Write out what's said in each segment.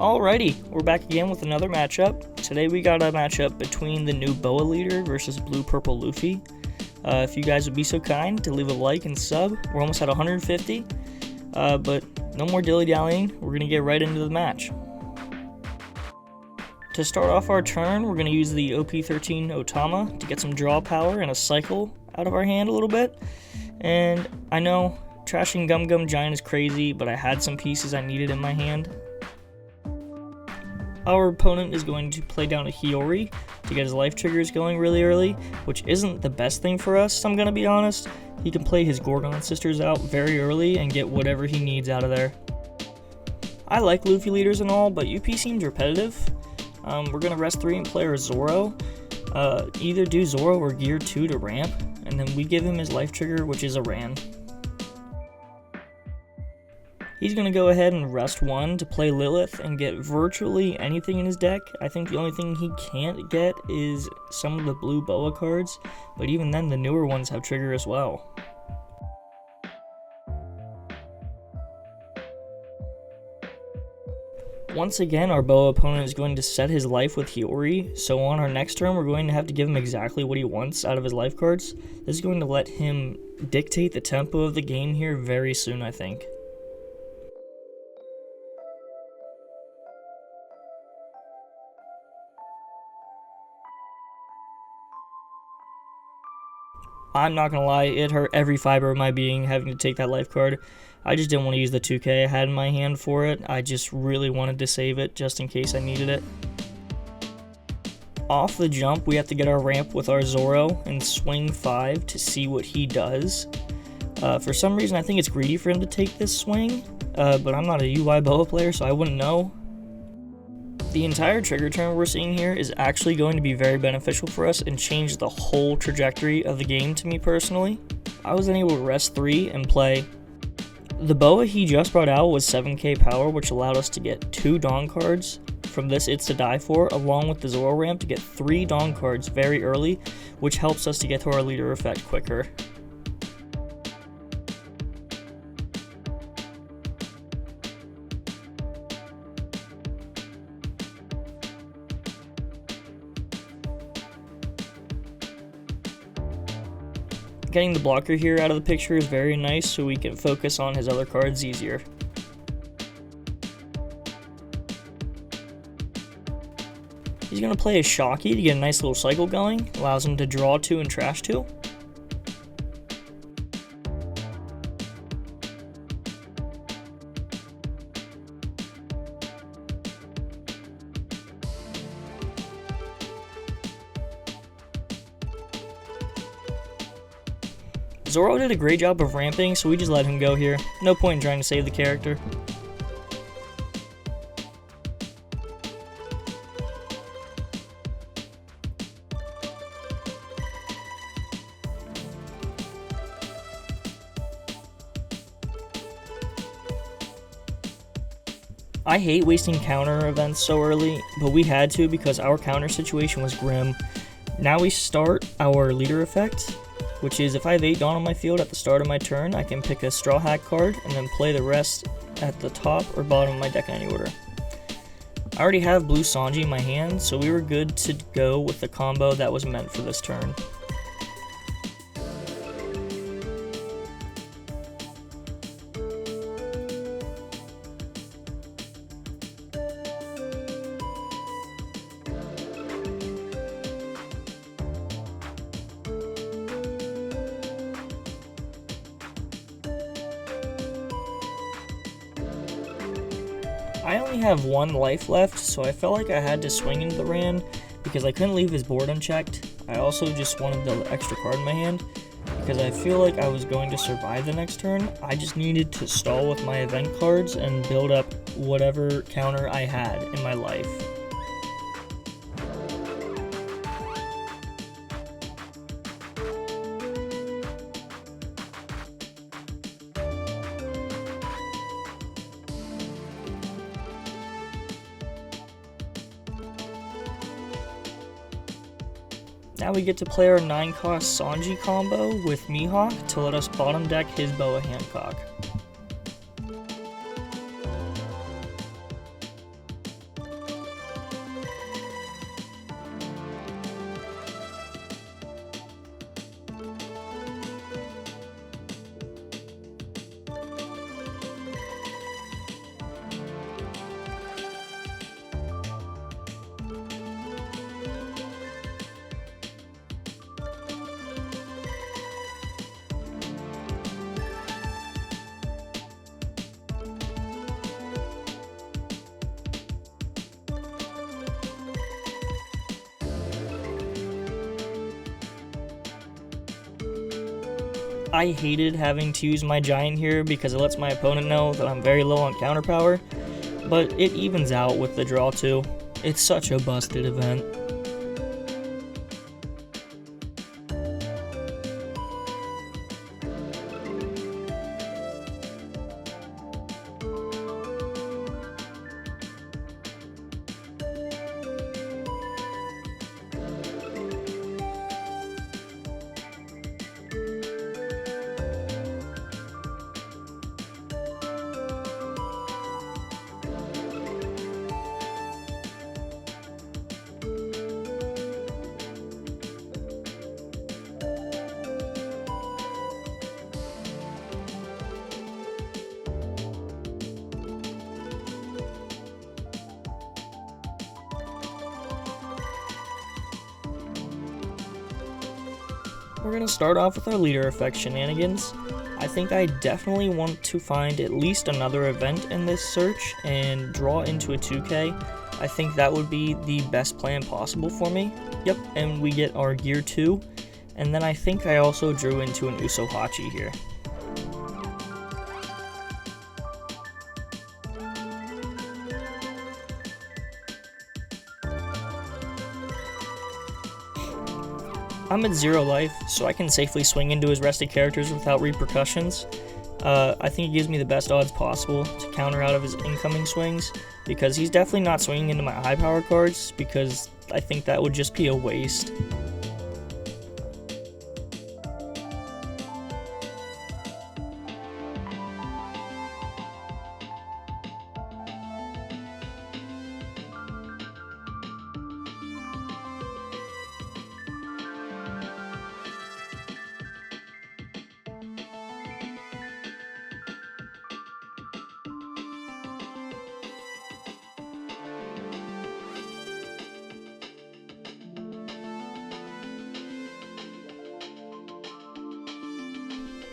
Alrighty, we're back again with another matchup. Today we got a matchup between the new Boa leader versus blue-purple Luffy. If you guys would be so kind to leave a like and sub, we're almost at 150, but no more dilly-dallying, we're going to get right into the match. To start off our turn, we're going to use the OP13 Otama to get some draw power and a cycle out of our hand a little bit. And I know trashing Gum Gum Giant is crazy, but I had some pieces I needed in my hand. Our opponent is going to play down a Hiyori to get his life triggers going really early, which isn't the best thing for us, I'm going to be honest. He can play his Gorgon sisters out very early and get whatever he needs out of there. I like Luffy leaders and all, but UP seems repetitive. We're going to rest 3 and play our Zoro. Either do Zoro or Gear 2 to ramp, and then we give him his life trigger, which is a Ran. He's going to go ahead and rest 1 to play Lilith and get virtually anything in his deck. I think the only thing he can't get is some of the blue Boa cards, but even then the newer ones have trigger as well. Once again, our Boa opponent is going to set his life with Hiyori, so on our next turn we're going to have to give him exactly what he wants out of his life cards. This is going to let him dictate the tempo of the game here very soon, I think. I'm not gonna lie, it hurt every fiber of my being having to take that life card. I just didn't want to use the 2k I had in my hand for it. I just really wanted to save it just in case I needed it. Off the jump, we have to get our ramp with our Zoro and swing 5 to see what he does. For some reason, I think it's greedy for him to take this swing, but I'm not a UI Boa player, so I wouldn't know. The entire trigger turn we're seeing here is actually going to be very beneficial for us and change the whole trajectory of the game to me personally. I was then able to rest 3 and play. The Boa he just brought out was 7k power, which allowed us to get 2 Dawn cards from this It's to Die For, along with the Zoro ramp to get 3 Dawn cards very early, which helps us to get to our leader effect quicker. Getting the blocker here out of the picture is very nice so we can focus on his other cards easier. He's going to play a Shocky to get a nice little cycle going, allows him to draw 2 and trash 2. Zoro did a great job of ramping, so we just let him go here. No point in trying to save the character. I hate wasting counter events so early, but we had to because our counter situation was grim. Now we start our leader effect, which is if I have 8 Dawn on my field at the start of my turn, I can pick a Straw Hat card and then play the rest at the top or bottom of my deck in any order. I already have blue Sanji in my hand, so we were good to go with the combo that was meant for this turn. I only have 1 life left, so I felt like I had to swing into the Ran because I couldn't leave his board unchecked. I also just wanted the extra card in my hand because I feel like I was going to survive the next turn. I just needed to stall with my event cards and build up whatever counter I had in my life. Now we get to play our 9-cost Sanji combo with Mihawk to let us bottom deck his Boa Hancock. I hated having to use my giant here because it lets my opponent know that I'm very low on counter power, but it evens out with the draw too. It's such a busted event. We're going to start off with our leader effect shenanigans. I think I definitely want to find at least another event in this search and draw into a 2K. I think that would be the best plan possible for me. Yep, and we get our gear 2. And then I think I also drew into an Usohachi here. I'm at 0 life, so I can safely swing into his rested characters without repercussions. I think it gives me the best odds possible to counter out of his incoming swings, because he's definitely not swinging into my high power cards, because I think that would just be a waste.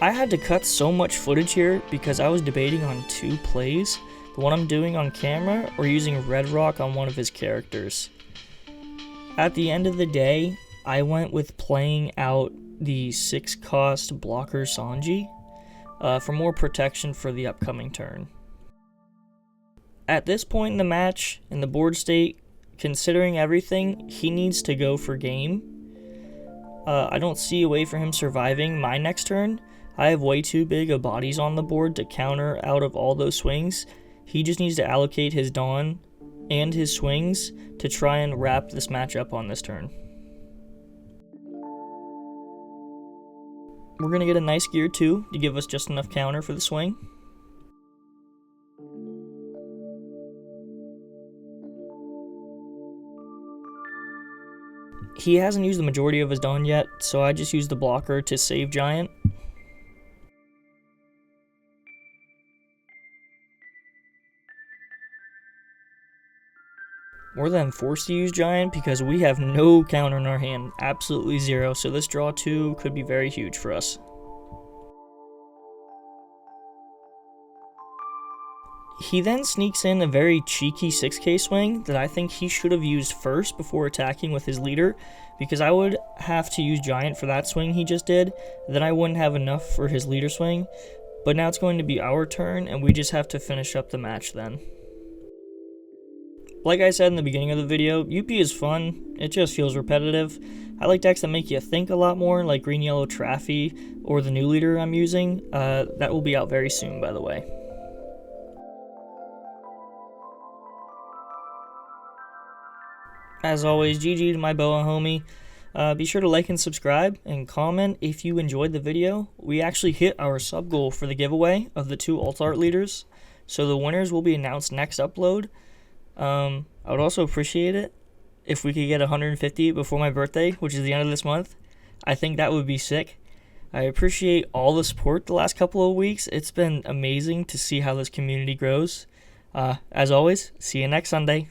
I had to cut so much footage here because I was debating on 2 plays, the one I'm doing on camera or using Red Rock on one of his characters. At the end of the day, I went with playing out the 6-cost blocker Sanji for more protection for the upcoming turn. At this point in the match, in the board state, considering everything, he needs to go for game. I don't see a way for him surviving my next turn. I have way too big of bodies on the board to counter out of all those swings. He just needs to allocate his Dawn and his swings to try and wrap this match up on this turn. We're going to get a nice gear 2 to give us just enough counter for the swing. He hasn't used the majority of his Dawn yet, so I just used the blocker to save Giant. We're then forced to use Giant because we have no counter in our hand, absolutely 0, so this draw 2 could be very huge for us. He then sneaks in a very cheeky 6K swing that I think he should have used first before attacking with his leader, because I would have to use Giant for that swing he just did, then I wouldn't have enough for his leader swing, but now it's going to be our turn and we just have to finish up the match then. Like I said in the beginning of the video, UP is fun, it just feels repetitive. I like decks that make you think a lot more, like Green Yellow Traffy or the new leader I'm using. That will be out very soon, by the way. As always, GG to my Boa homie. Be sure to like and subscribe and comment if you enjoyed the video. We actually hit our sub goal for the giveaway of the 2 alt art leaders, so the winners will be announced next upload. I would also appreciate it if we could get 150 before my birthday, which is the end of this month. I think that would be sick. I appreciate all the support the last couple of weeks. It's been amazing to see how this community grows. As always, see you next Sunday.